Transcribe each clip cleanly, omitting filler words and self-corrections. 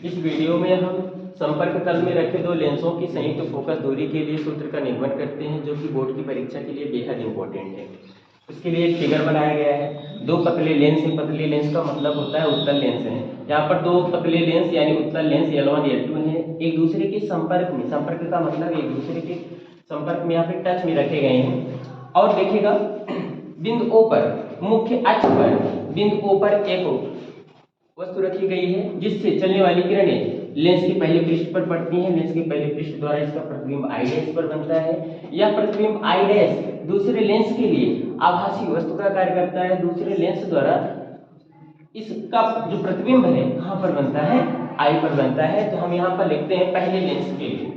इस वीडियो में हम संपर्क तल में रखे दो लेंसों की संयुक्त फोकस दूरी के लिए सूत्र का निर्माण करते हैं, जो कि बोर्ड की परीक्षा के लिए बेहद इंपॉर्टेंट है। उसके लिए एक फिगर बनाया गया है। दो पतले लेंस है, पतले लेंस का मतलब होता है उत्तल लेंस है। यहाँ पर दो पतले लेंस यानी उत्तल लेंस L1 L2 है, एक दूसरे के संपर्क में, संपर्क का मतलब एक दूसरे के संपर्क में यहाँ पे टच में रखे गए हैं। और देखिएगा बिंदु O पर, मुख्य अक्ष पर बिंदु O पर एक वस्तु रखी गई है, जिससे चलने वाली किरणें लेंस के पहले पृष्ठ पर पड़ती हैं। लेंस के पहले पृष्ठ द्वारा इसका प्रतिबिंब आई डैश पर बनता है। यह प्रतिबिंब आई डैश दूसरे लेंस के लिए आभासी वस्तु का कार्य करता है। दूसरे लेंस द्वारा इसका जो प्रतिबिंब है कहाँ पर बनता है, आई पर बनता है। तो हम यहाँ पर लिखते हैं पहले लेंस के लिए,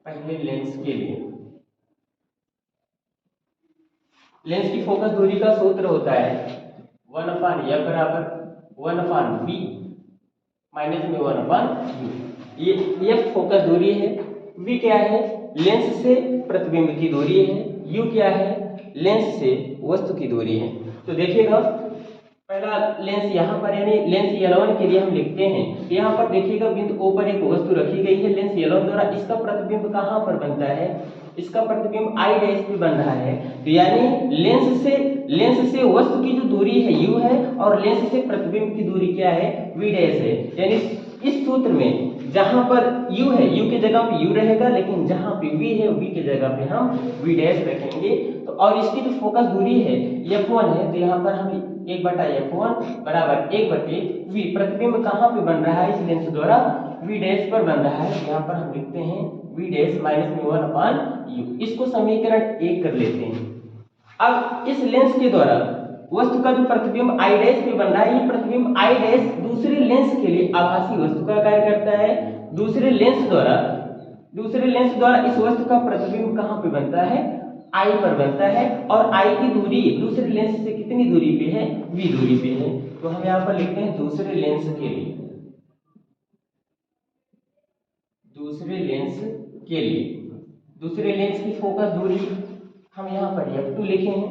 पहले लेंस के लिए लेंस की फोकस दूरी का सूत्र होता है 1/f बराबर 1/v माइनस में 1/u। ये f फोकस दूरी है, v क्या है, लेंस से प्रतिबिंब की दूरी है, u क्या है, लेंस से वस्तु की दूरी है। तो देखिएगा पहला लेंस यहाँ पर यानी लेंस L1 के लिए हम लिखते हैं। यहाँ पर देखिएगा बिंदु O पर एक वस्तु रखी गई है। लेंस L1 द्वारा इसका प्रतिबिंब कहाँ पर बनता है, इसका प्रतिबिंब आई डैश पे बन रहा है। तो यानी लेंस से वस्तु की जो दूरी है u है और लेंस से प्रतिबिंब की दूरी क्या है, v डैश है। यानी इस सूत्र में जहां पर u है, u की जगह पे u रहेगा, लेकिन जहां पे v है, v की जगह पे हम v डैश रखेंगे। तो और इसकी जो फोकस दूरी है f1 है, तो यहाँ पर हम 1/f1 बराबर 1/v, प्रतिबिंब कहाँ पे बन रहा है, इस लेंस द्वारा v डैश पर बन रहा है। यहाँ पर हम लिखते हैं v डैश माइनस में 1/u। इसको समीकरण 1 कर लेते हैं। अब इस लेंस के द्वारा वस्तु का जो प्रतिबिंब आई डैश पे बन रहा है, ये प्रतिबिंब आई डैश दूसरे लेंस के लिए आभासी वस्तु का कार्य करता है। दूसरे लेंस द्वारा इस वस्तु का प्रतिबिंब कहाँ पे बनता है, आई पर बनता है। और आई की दूरी दूसरे लेंस से कितनी दूरी पे है, v दूरी पे है। तो हम यहाँ पर लिखते हैं दूसरे लेंस के लिए, दूसरे लेंस की फोकस दूरी हम यहाँ पर f2 लिखेंगे।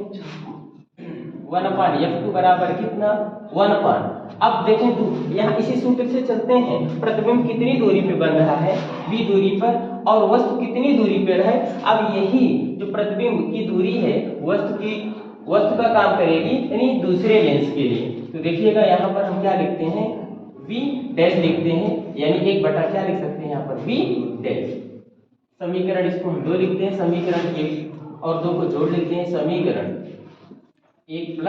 1/f2 बराबर कितना, 1/। अब देखें यहाँ इसी सूत्र से चलते हैं, प्रतिबिंब कितनी दूरी पे बन रहा है, v दूरी पर, और वस्तु कितनी दूरी पर है। अब यही जो प्रतिबिंब की दूरी है वस्तु का काम करेगी, यानी दूसरे लेंस के लिए। तो देखिएगा यहाँ पर हम क्या लिखते हैं, v डैश लिखते हैं, यानी 1/, क्या लिख सकते हैं यहाँ पर, v डैश। समीकरण इसको हम 2 लिखते हैं, समीकरण 1 और 2 को जोड़ लेते हैं, समीकरण 1 +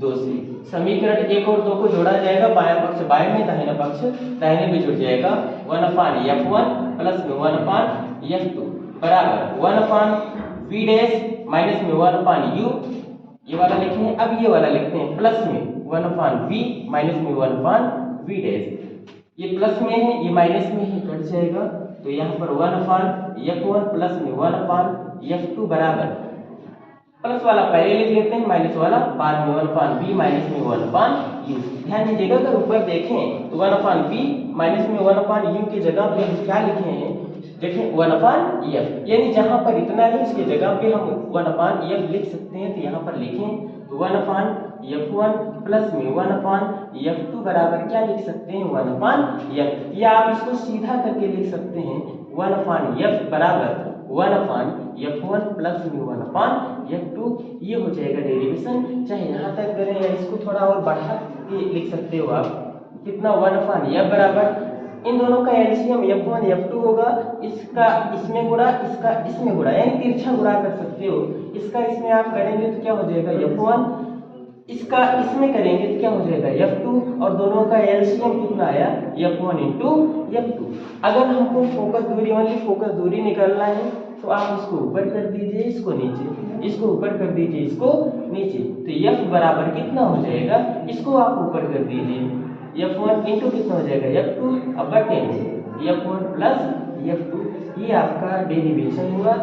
2 से समीकरण 1 और 2 को जोड़ा जाएगा, बायां पक्ष बाएं में, दाहिना पक्ष दाहिने में जुड़ जाएगा। 1/f1 प्लस में 1/f2 बराबर 1/v डैश माइनस में 1/u। ये वाला लिखे हैं। अब ये वाला लिखते हैं प्लस में 1/v माइनस में 1/v डैश। ये प्लस में है, ये माइनस में है, कट जाएगा। तो यहाँ पर 1/f1 प्लस में 1/f2 बराबर, प्लस वाला पहले लिख लेते हैं, माइनस वाला बाद में 1/v माइनस में 1/u। ध्यान दीजिएगा, अगर ऊपर देखें तो 1/v माइनस में 1/u की जगह पे हम क्या लिखे हैं, देखें 1/f, यानी जहां पर इतना है इसकी जगह पे हम 1/f लिख सकते हैं। तो यहाँ पर लिखें तो 1/f1 प्लस में 1/f2 बराबर क्या लिख सकते हैं, 1/f, या आप इसको सीधा करके लिख सकते हैं 1/f बराबर 1/f1 प्लस में 1/f2। ये हो जाएगा डेरिवेशन। चाहे यहाँ तक करें या इसको थोड़ा और बढ़ा के लिख सकते हो आप, कितना 1/f बराबर, इन दोनों का एलसीएम f1 f2 होगा। इसका इसमें गुणा, इसका इसमें गुणा, यानी तिरछा गुणा कर सकते हो। इसका इसमें आप करेंगे तो क्या हो जाएगा, f1, इसका इसमें करेंगे तो क्या हो जाएगा, f2, और दोनों का एलसीएम कितना आया, f1 × f2। अगर हमको फोकस दूरी, ओनली फोकस दूरी निकालना है, तो आप इसको ऊपर कर दीजिए, इसको नीचे, इसको ऊपर कर दीजिए, इसको नीचे। तो f बराबर कितना हो जाएगा, इसको आप ऊपर कर दीजिए, f1 × कितना हो जाएगा, f2 अब 10, f1 + f2। ये आपका डेरिवेशन हुआ।